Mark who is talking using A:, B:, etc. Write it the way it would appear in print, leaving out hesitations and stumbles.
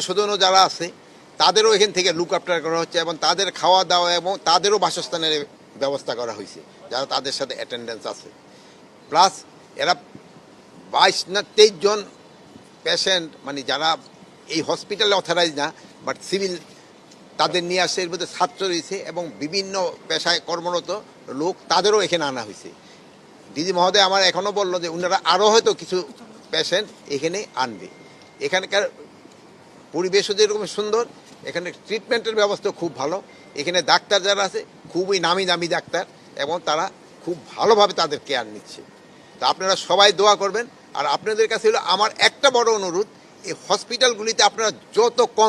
A: স্বজনও যারা আছে তাদেরও এখান থেকে লুক আফটার করা হচ্ছে এবং তাদের খাওয়া দাওয়া এবং তাদেরও বাসস্থানের ব্যবস্থা করা হয়েছে যারা তাদের সাথে অ্যাটেন্ডেন্স আছে। প্লাস এরা 22 না 23 জন পেশেন্ট মানে যারা এই হসপিটালে অথরাইজ না বাট সিভিল তাদের নিয়ে আসছে, এর মধ্যে ছাত্র রয়েছে এবং বিভিন্ন পেশায় কর্মরত লোক তাদেরও এখানে আনা হয়েছে। দিদি মহোদয় আমার এখনও বললো যে ওনারা আরও হয়তো কিছু পেশেন্ট এখানে আনবে। এখানকার পরিবেশও যেরকম সুন্দর, এখানে ট্রিটমেন্টের ব্যবস্থা খুব ভালো। এখানে ডাক্তার যারা আছে খুবই নামি দামি ডাক্তার এবং তারা খুব ভালোভাবে তাদের কেয়ার নিচ্ছে। তা আপনারা সবাই দোয়া করবেন। আর আপনাদের কাছে হলো আমার একটা বড় অনুরোধ, এই হসপিটালগুলিতে আপনারা যত কম